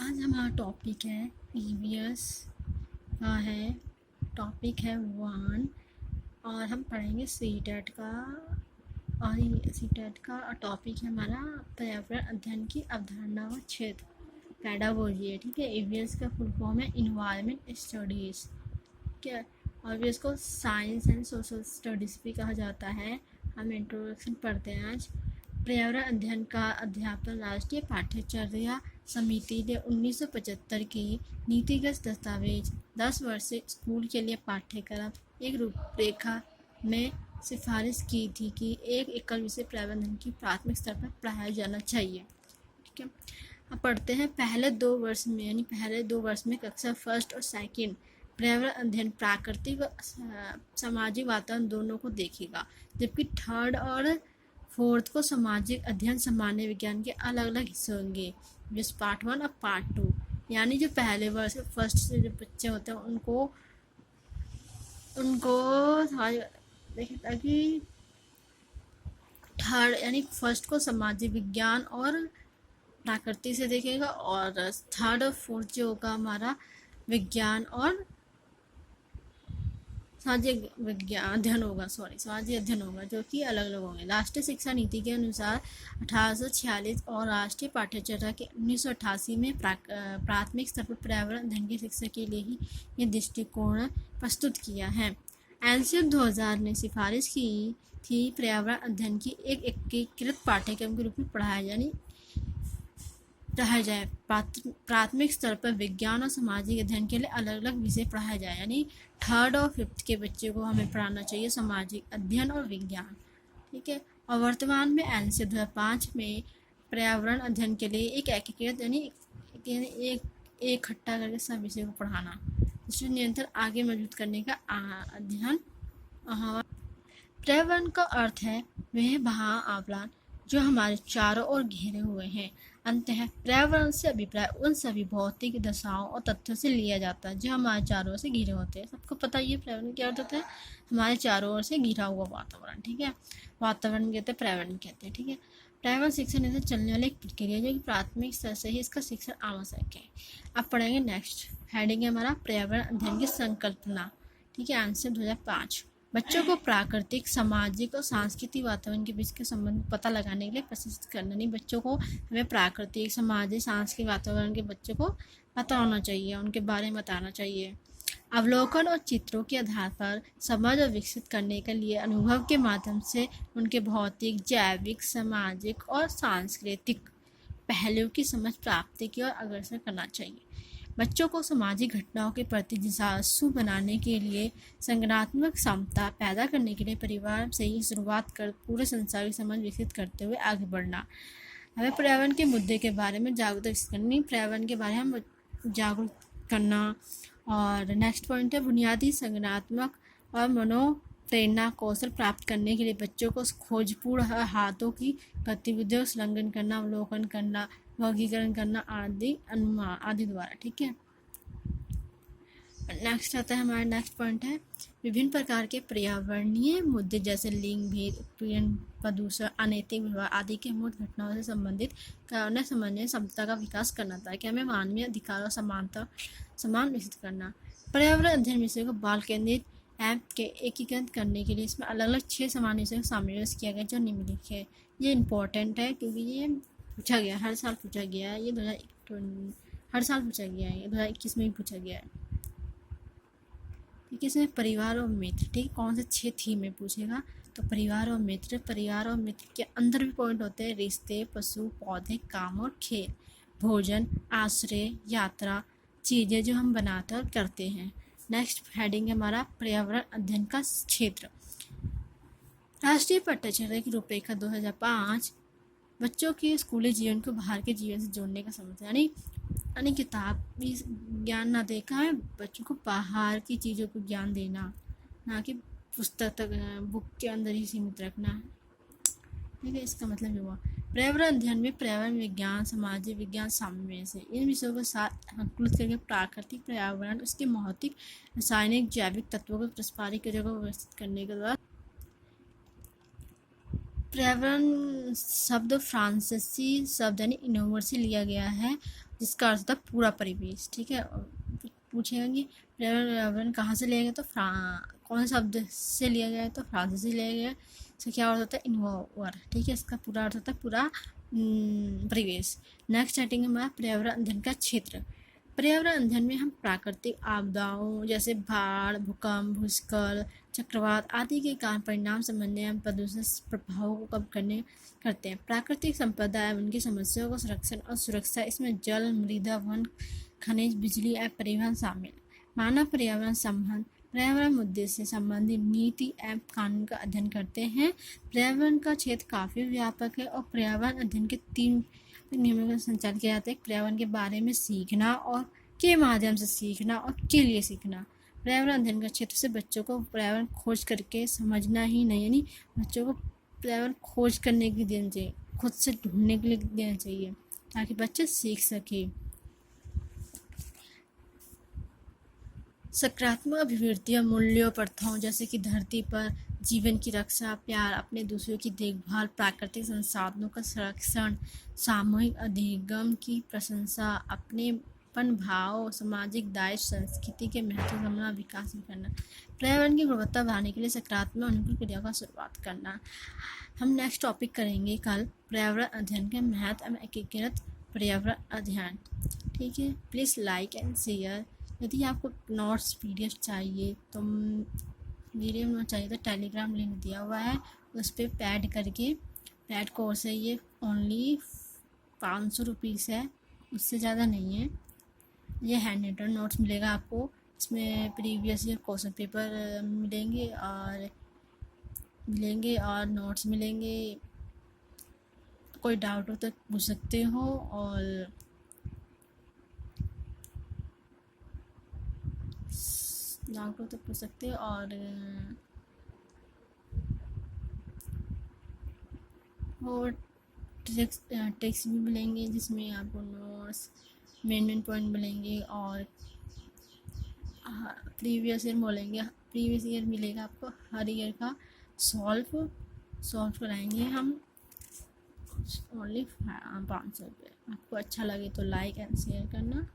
आज हमारा टॉपिक है ईवीएस का है। टॉपिक है 1 और हम पढ़ेंगे सीटेट का। और सीटेट का टॉपिक है हमारा पर्यावरण अध्ययन की अवधारणा व क्षेत्र, पेडागोजी है। ठीक है। ईवीएस का फुल फॉर्म है इन्वायरमेंट स्टडीज़। ठीक है। और इसको साइंस एंड सोशल स्टडीज़ भी कहा जाता है। हम इंट्रोडक्शन पढ़ते हैं आज। पर्यावरण अध्ययन का अध्यापन राष्ट्रीय पाठ्यचर्या समिति ने 1975 की नीतिगत दस्तावेज 10 वर्षीय स्कूल के लिए पाठ्यक्रम एक रूपरेखा में सिफारिश की थी कि एक एकल विषय पर्यावरण की प्राथमिक स्तर पर पढ़ाया जाना चाहिए। ठीक है। अब पढ़ते हैं पहले 2 वर्ष में, यानी पहले 2 वर्ष में कक्षा फर्स्ट और सेकंड पर्यावरण अध्ययन प्राकृतिक व सामाजिक वातावरण दोनों को देखेगा, जबकि थर्ड और फोर्थ को सामाजिक अध्ययन सामान्य विज्ञान के अलग अलग हिस्से होंगे, जिस पार्ट 1 और पार्ट 2। यानी जो पहले वर्ष फर्स्ट से जो बच्चे होते हैं उनको देखिए कि थर्ड यानी फर्स्ट को सामाजिक विज्ञान और प्रकृति से देखेगा, और थर्ड और फोर्थ जो होगा हमारा विज्ञान और सामाजिक विज्ञान अध्ययन होगा, सामाजिक अध्ययन होगा, जो कि अलग अलग होंगे। राष्ट्रीय शिक्षा नीति के अनुसार 1846 और राष्ट्रीय पाठ्यचर्या के 1988 में प्राथमिक स्तर पर पर्यावरण अध्ययन की शिक्षा के लिए ही यह दृष्टिकोण प्रस्तुत किया है। एनसीएफ 2000 ने सिफारिश की थी पर्यावरण अध्ययन की एक एकीकृत पाठ्यक्रम के रूप में पढ़ाया जाए। प्राथमिक स्तर पर विज्ञान और सामाजिक अध्ययन के लिए अलग अलग विषय पढ़ाया जाए, यानी थर्ड और फिफ्थ के बच्चे को हमें पढ़ाना चाहिए सामाजिक अध्ययन और विज्ञान। ठीक है। और वर्तमान में एनसीएफ 2005 में पर्यावरण अध्ययन के लिए एक एकीकृत यानी एक इकट्ठा करके सब विषय को पढ़ाना, जिससे नियंत्रण आगे मजबूत करने का अध्ययन। पर्यावरण का अर्थ है वह महाआवरण जो हमारे चारों ओर घेरे हुए हैं। अंततः पर्यावरण से अभिप्राय उन सभी भौतिक दशाओं और तथ्यों से लिया जाता है जो हमारे चारों ओर से घिरे होते हैं। सबको पता ही है पर्यावरण क्या अर्थ होता है, हमारे चारों ओर से घिरा हुआ वातावरण। ठीक है। वातावरण कहते हैं, पर्यावरण कहते हैं। ठीक है। पर्यावरण शिक्षण से चलने वाली एक प्रक्रिया जो कि प्राथमिक स्तर से ही इसका शिक्षण आवश्यक है। अब पढ़ेंगे नेक्स्ट हेडिंग है हमारा पर्यावरण अध्ययन की संकल्पना। ठीक है। आंसर 2005 बच्चों को प्राकृतिक, सामाजिक और सांस्कृतिक वातावरण के बीच के संबंध पता लगाने के लिए प्रशिक्षित करना। नहीं, बच्चों को हमें प्राकृतिक, सामाजिक, सांस्कृतिक वातावरण के बच्चों को पता होना चाहिए, उनके बारे में बताना चाहिए। अवलोकन और चित्रों के आधार पर समझ और विकसित करने के लिए अनुभव के माध्यम से उनके भौतिक, जैविक, सामाजिक और सांस्कृतिक पहलुओं की समझ प्राप्त की और अग्रसर करना चाहिए। बच्चों को सामाजिक घटनाओं के प्रति जिज्ञासु बनाने के लिए संज्ञानात्मक क्षमता पैदा करने के लिए परिवार से ही शुरुआत कर पूरे संसार की समझ विकसित करते हुए आगे बढ़ना। हमें पर्यावरण के मुद्दे के बारे में जागरूकता विकसित करनी, पर्यावरण के बारे में जागरूक करना। और नेक्स्ट पॉइंट है बुनियादी संज्ञानात्मक और मनोप्रेरणा कौशल प्राप्त करने के लिए बच्चों को खोजपूर्ण हाथों की गतिविधियों का संलग्न करना, अवलोकन करना, वर्गीकरण करना आदि द्वारा। ठीक है। नेक्स्ट आता है हमारा नेक्स्ट पॉइंट है विभिन्न प्रकार के पर्यावरणीय मुद्दे जैसे लिंग भेद, उत्पीड़न, प्रदूषण, अनैतिक व्यवहार आदि के मूल घटनाओं से संबंधित कारणों समझने क्षमता का विकास करना था कि हमें मानवीय अधिकार और समान विकसित करना। पर्यावरण अध्ययन विषय को बाल केंद्रित ऐप के एकीकृत करने के लिए इसमें अलग अलग 6 सामान्य विषयों का समावेश किया गया जो निम्नलिखित है। ये इम्पोर्टेंट है क्योंकि ये पूछा गया, हर साल पूछा गया है। ये 2021 में भी पूछा गया है। ठीक है। इसमें परिवार और मित्र, ठीक, कौन से 6 थीम में पूछेगा तो परिवार और मित्र के अंदर भी पॉइंट होते हैं रिश्ते, पशु, पौधे, काम और खेल, भोजन, आश्रय, यात्रा, चीज़ें जो हम बनाते और करते हैं। नेक्स्ट हेडिंग है हमारा पर्यावरण अध्ययन का क्षेत्र। राष्ट्रीय पाठ्यचर्या की रूपरेखा 2005 बच्चों के स्कूली जीवन को बाहर के जीवन से जोड़ने का समझ, यानी किताबी ज्ञान ना देखा है, बच्चों को बाहर की चीज़ों को ज्ञान देना, ना कि पुस्तक तक बुक के अंदर ही सीमित रखना। ठीक है। इसका मतलब हुआ पर्यावरण अध्ययन में पर्यावरण विज्ञान, सामाजिक विज्ञान शामिल से इन विषयों के साथ अनुकूलित करके प्राकृतिक पर्यावरण, उसके भौतिक, रासायनिक, जैविक तत्वों को पारस्परिक जगह व्यवस्थित करने के द्वारा पर्यावरण शब्द फ्रांसीसी शब्द यानी इनोवर से लिया गया है जिसका अर्थ होता है पूरा परिवेश। ठीक है, पूछेगा कि पर्यावरण कहाँ से लिया गया, तो कौन से शब्द से लिया गया है, तो फ्रांस से लिया गया है। इसका क्या अर्थ होता है, इन्वोवर। ठीक है, इसका पूरा अर्थ होता है पूरा परिवेश। नेक्स्ट हेडिंग है हमारा पर्यावरण अध्ययन का क्षेत्र। पर्यावरण अध्ययन में हम प्राकृतिक आपदाओं जैसे बाढ़, भूकंप, भूस्खलन, चक्रवात आदि के कारण परिणाम संबंधी एवं प्रदूषण प्रभावों को कम करते हैं। प्राकृतिक संपदा एवं उनकी समस्याओं का संरक्षण और सुरक्षा, इसमें जल, मृदा, वन, खनिज, बिजली एवं परिवहन शामिल। मानव पर्यावरण संबंध पर्यावरण मुद्दे से संबंधित नीति एवं कानून का अध्ययन करते हैं। पर्यावरण का क्षेत्र काफ़ी व्यापक है और पर्यावरण अध्ययन के 3 नियमों का संचालन किया जाता है। पर्यावरण के बारे में सीखना और के माध्यम से सीखना और के लिए सीखना। पर्यावरण अध्ययन का क्षेत्र से बच्चों को पर्यावरण खोज करके समझना ही नहीं, यानी बच्चों को पर्यावरण खोज करने के लिए देना चाहिए, खुद से ढूंढने के लिए देना चाहिए ताकि बच्चे सीख सके। सकारात्मक अभिवृत्ति और मूल्यों प्रथाओं जैसे कि धरती पर जीवन की रक्षा, प्यार, अपने दूसरों की देखभाल, प्राकृतिक संसाधनों का संरक्षण, सामूहिक अधिगम की प्रशंसा, अपनेपन भाव, सामाजिक दायित्व, संस्कृति के महत्व समझना, विकास करना। पर्यावरण की गुणवत्ता बढ़ाने के लिए सकारात्मक अनुकूल क्रिया का शुरुआत करना। हम नेक्स्ट टॉपिक करेंगे कल पर्यावरण अध्ययन के महत्व एवं एकीकृत पर्यावरण अध्ययन। ठीक है, प्लीज़ लाइक एंड शेयर। यदि आपको नोट्स PDF चाहिए तो वीडियो में चाहिए तो टेलीग्राम लिंक दिया हुआ है, उस पर पैड कोर्स है, ये ओनली 500 रुपीज़ है, उससे ज़्यादा नहीं है। ये हैंड रिटन नोट्स मिलेगा आपको, इसमें प्रीवियस ईयर क्वेश्चन पेपर मिलेंगे और नोट्स मिलेंगे। कोई डाउट हो तो पूछ सकते हो और पूछ सकते हो और ट्रिक्स भी मिलेंगे जिसमें आपको नोट्स मेन पॉइंट मिलेंगे और प्रीवियस ईयर मिलेगा आपको, हर ईयर का सॉल्व कराएंगे हम ओनली 500 रुपये। आपको अच्छा लगे तो लाइक एंड शेयर करना।